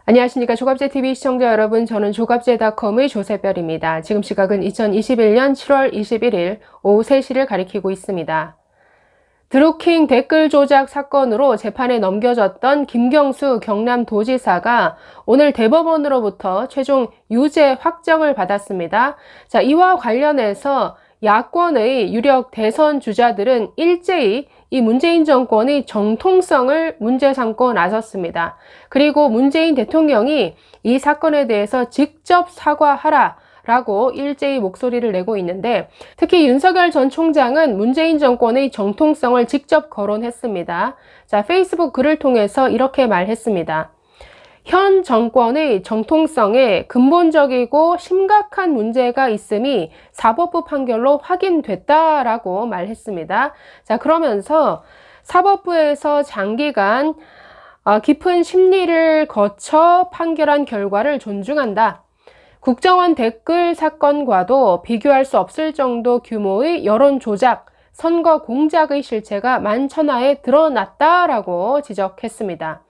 안녕하십니까. 조갑제TV 시청자 여러분, 저는 조갑제닷컴의 조세별입니다. 지금 시각은 2021년 7월 21일 오후 3시를 가리키고 있습니다. 드루킹 댓글 조작 사건으로 재판에 넘겨졌던 김경수 경남도지사가 오늘 대법원으로부터 최종 유죄 확정을 받았습니다. 자, 이와 관련해서 야권의 유력 대선 주자들은 일제히 이 문재인 정권의 정통성을 문제 삼고 나섰습니다. 그리고 문재인 대통령이 이 사건에 대해서 직접 사과하라 라고 일제히 목소리를 내고 있는데, 특히 윤석열 전 총장은 문재인 정권의 정통성을 직접 거론했습니다. 자, 페이스북 글을 통해서 이렇게 말했습니다. 현 정권의 정통성에 근본적이고 심각한 문제가 있음이 사법부 판결로 확인됐다라고 말했습니다. 자, 그러면서 사법부에서 장기간 깊은 심리를 거쳐 판결한 결과를 존중한다. 국정원 댓글 사건과도 비교할 수 없을 정도 규모의 여론 조작, 선거 공작의 실체가 만천하에 드러났다라고 지적했습니다.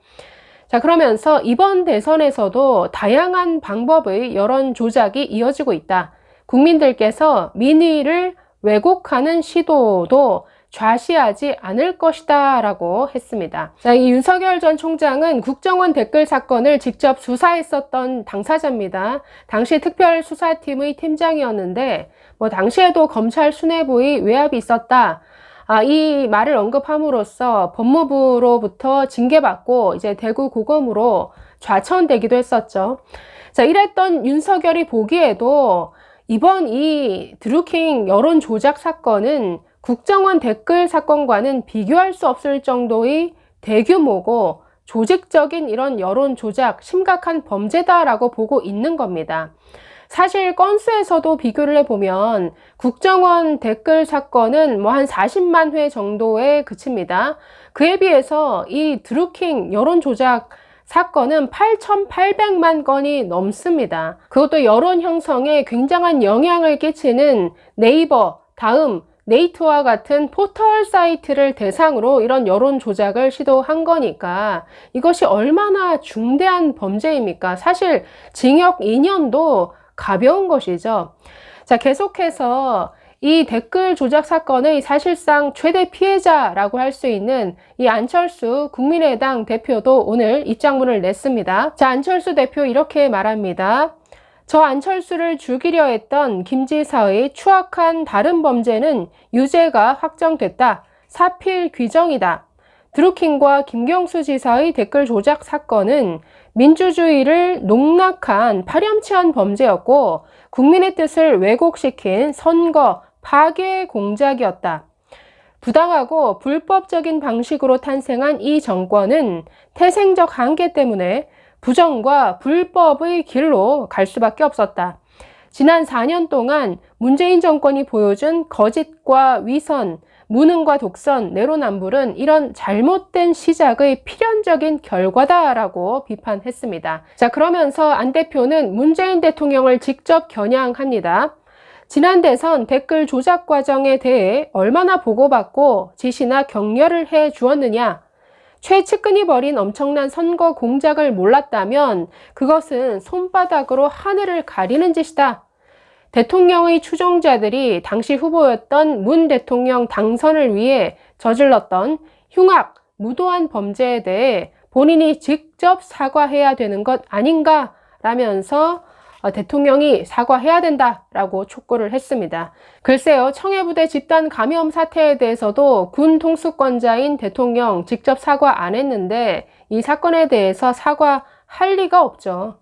자, 그러면서 이번 대선에서도 다양한 방법의 여론 조작이 이어지고 있다. 국민들께서 민의를 왜곡하는 시도도 좌시하지 않을 것이다 라고 했습니다. 자, 이 윤석열 전 총장은 국정원 댓글 사건을 직접 수사했었던 당사자입니다. 당시 특별수사팀의 팀장이었는데 당시에도 검찰 수뇌부의 외압이 있었다. 이 말을 언급함으로써 법무부로부터 징계받고 이제 대구고검으로 좌천되기도 했었죠. 자, 이랬던 윤석열이 보기에도 이번 이 드루킹 여론 조작 사건은 국정원 댓글 사건과는 비교할 수 없을 정도의 대규모고 조직적인 이런 여론 조작, 심각한 범죄다라고 보고 있는 겁니다. 사실 건수에서도 비교를 해보면 국정원 댓글 사건은 한 40만 회 정도에 그칩니다. 그에 비해서 이 드루킹 여론 조작 사건은 8,800만 건이 넘습니다. 그것도 여론 형성에 굉장한 영향을 끼치는 네이버, 다음, 네이트와 같은 포털 사이트를 대상으로 이런 여론 조작을 시도한 거니까 이것이 얼마나 중대한 범죄입니까? 사실 징역 2년도 가벼운 것이죠. 자, 계속해서 이 댓글 조작 사건의 사실상 최대 피해자라고 할 수 있는 이 안철수 국민의당 대표도 오늘 입장문을 냈습니다. 자, 안철수 대표 이렇게 말합니다. 저 안철수를 죽이려 했던 김 지사의 추악한 다른 범죄는 유죄가 확정됐다. 사필 규정이다. 드루킹과 김경수 지사의 댓글 조작 사건은 민주주의를 농락한 파렴치한 범죄였고 국민의 뜻을 왜곡시킨 선거 파괴 공작이었다. 부당하고 불법적인 방식으로 탄생한 이 정권은 태생적 한계 때문에 부정과 불법의 길로 갈 수밖에 없었다. 지난 4년 동안 문재인 정권이 보여준 거짓과 위선, 무능과 독선, 내로남불은 이런 잘못된 시작의 필연적인 결과다라고 비판했습니다. 자, 그러면서 안 대표는 문재인 대통령을 직접 겨냥합니다. 지난 대선 댓글 조작 과정에 대해 얼마나 보고받고 지시나 격려를 해 주었느냐? 최측근이 벌인 엄청난 선거 공작을 몰랐다면 그것은 손바닥으로 하늘을 가리는 짓이다. 대통령의 추종자들이 당시 후보였던 문 대통령 당선을 위해 저질렀던 흉악, 무도한 범죄에 대해 본인이 직접 사과해야 되는 것 아닌가 라면서 대통령이 사과해야 된다라고 촉구를 했습니다. 글쎄요, 청해부대 집단 감염 사태에 대해서도 군 통수권자인 대통령 직접 사과 안 했는데 이 사건에 대해서 사과할 리가 없죠.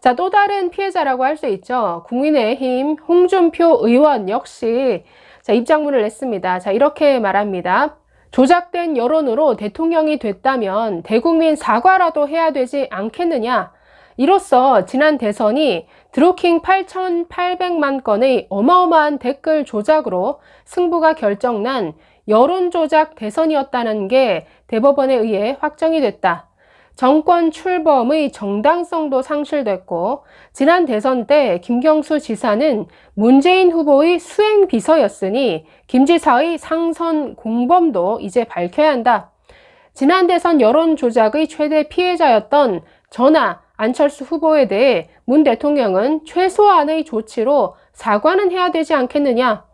자, 또 다른 피해자라고 할 수 있죠. 국민의힘 홍준표 의원 역시 입장문을 냈습니다. 자, 이렇게 말합니다. 조작된 여론으로 대통령이 됐다면 대국민 사과라도 해야 되지 않겠느냐? 이로써 지난 대선이 드루킹 8,800만 건의 어마어마한 댓글 조작으로 승부가 결정난 여론 조작 대선이었다는 게 대법원에 의해 확정이 됐다. 정권 출범의 정당성도 상실됐고 지난 대선 때 김경수 지사는 문재인 후보의 수행 비서였으니 김 지사의 상선 공범도 이제 밝혀야 한다. 지난 대선 여론 조작의 최대 피해자였던 저나 안철수 후보에 대해 문 대통령은 최소한의 조치로 사과는 해야 되지 않겠느냐.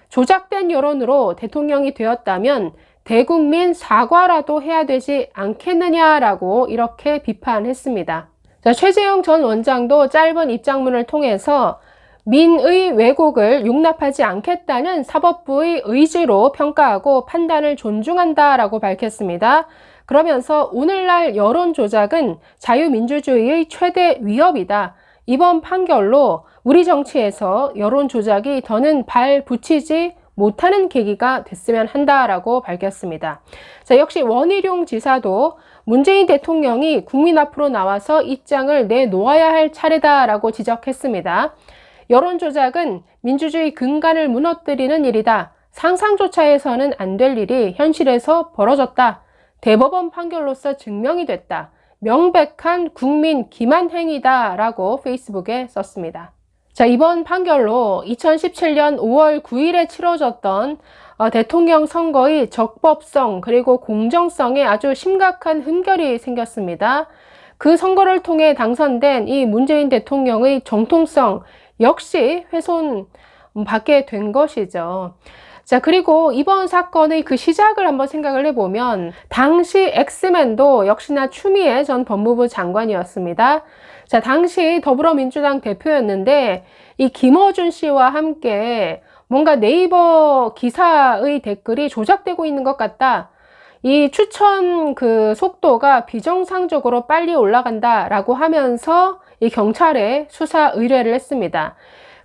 조작된 여론으로 대통령이 되었다면 대국민 사과라도 해야 되지 않겠느냐라고 이렇게 비판했습니다. 자, 최재형 전 원장도 짧은 입장문을 통해서 민의 왜곡을 용납하지 않겠다는 사법부의 의지로 평가하고 판단을 존중한다라고 밝혔습니다. 그러면서 오늘날 여론 조작은 자유민주주의의 최대 위협이다. 이번 판결로 우리 정치에서 여론 조작이 더는 발 붙이지 못하는 계기가 됐으면 한다라고 밝혔습니다. 자, 역시 원희룡 지사도 문재인 대통령이 국민 앞으로 나와서 입장을 내놓아야 할 차례다라고 지적했습니다. 여론 조작은 민주주의 근간을 무너뜨리는 일이다. 상상조차 해서는 안 될 일이 현실에서 벌어졌다. 대법원 판결로서 증명이 됐다. 명백한 국민 기만 행위다 라고 페이스북에 썼습니다. 자, 이번 판결로 2017년 5월 9일에 치러졌던 대통령 선거의 적법성 그리고 공정성에 아주 심각한 흠결이 생겼습니다. 그 선거를 통해 당선된 이 문재인 대통령의 정통성 역시 훼손받게 된 것이죠. 자, 그리고 이번 사건의 그 시작을 한번 생각을 해보면 당시 엑스맨도 역시나 추미애 전 법무부 장관이었습니다. 자, 당시 더불어민주당 대표였는데 이 김어준 씨와 함께 뭔가 네이버 기사의 댓글이 조작되고 있는 것 같다. 이 추천 그 속도가 비정상적으로 빨리 올라간다라고 하면서 이 경찰에 수사 의뢰를 했습니다.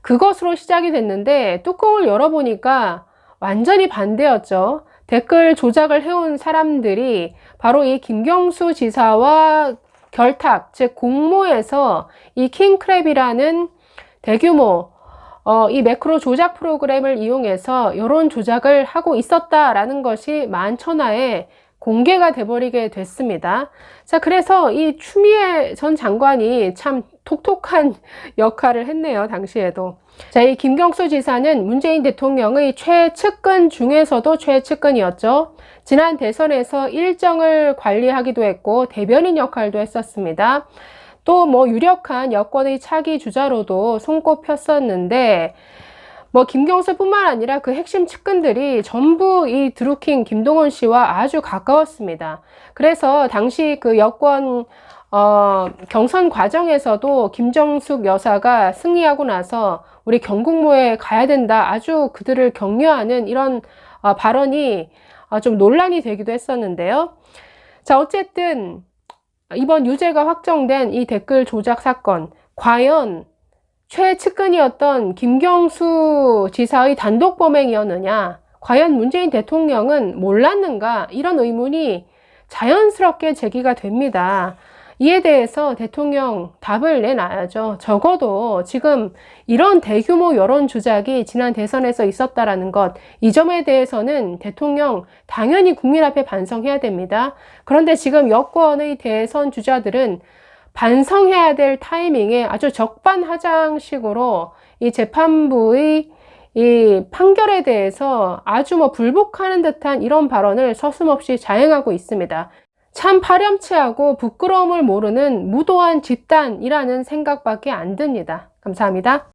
그것으로 시작이 됐는데 뚜껑을 열어보니까 완전히 반대였죠. 댓글 조작을 해온 사람들이 바로 이 김경수 지사와 결탁, 즉 공모해서 이 킹크랩이라는 대규모 이 매크로 조작 프로그램을 이용해서 여론 조작을 하고 있었다라는 것이 만천하에 공개가 돼버리게 됐습니다. 자, 그래서 이 추미애 전 장관이 참 톡톡한 역할을 했네요, 당시에도. 자, 이 김경수 지사는 문재인 대통령의 최측근 중에서도 최측근이었죠. 지난 대선에서 일정을 관리하기도 했고 대변인 역할도 했었습니다. 또 뭐 유력한 여권의 차기 주자로도 손꼽혔었는데 김경수뿐만 아니라 그 핵심 측근들이 전부 이 드루킹 김동원 씨와 아주 가까웠습니다. 그래서 당시 그 여권 경선 과정에서도 김정숙 여사가 승리하고 나서 우리 경국모에 가야 된다, 아주 그들을 격려하는 이런 발언이 좀 논란이 되기도 했었는데요. 자, 어쨌든 이번 유죄가 확정된 이 댓글 조작 사건, 과연 최측근이었던 김경수 지사의 단독 범행이었느냐, 과연 문재인 대통령은 몰랐는가, 이런 의문이 자연스럽게 제기가 됩니다. 이에 대해서 대통령 답을 내놔야죠. 적어도 지금 이런 대규모 여론 조작이 지난 대선에서 있었다라는 것, 이 점에 대해서는 대통령 당연히 국민 앞에 반성해야 됩니다. 그런데 지금 여권의 대선 주자들은 반성해야 될 타이밍에 아주 적반하장식으로 이 재판부의 이 판결에 대해서 아주 불복하는 듯한 이런 발언을 서슴없이 자행하고 있습니다. 참 파렴치하고 부끄러움을 모르는 무도한 집단이라는 생각밖에 안 듭니다. 감사합니다.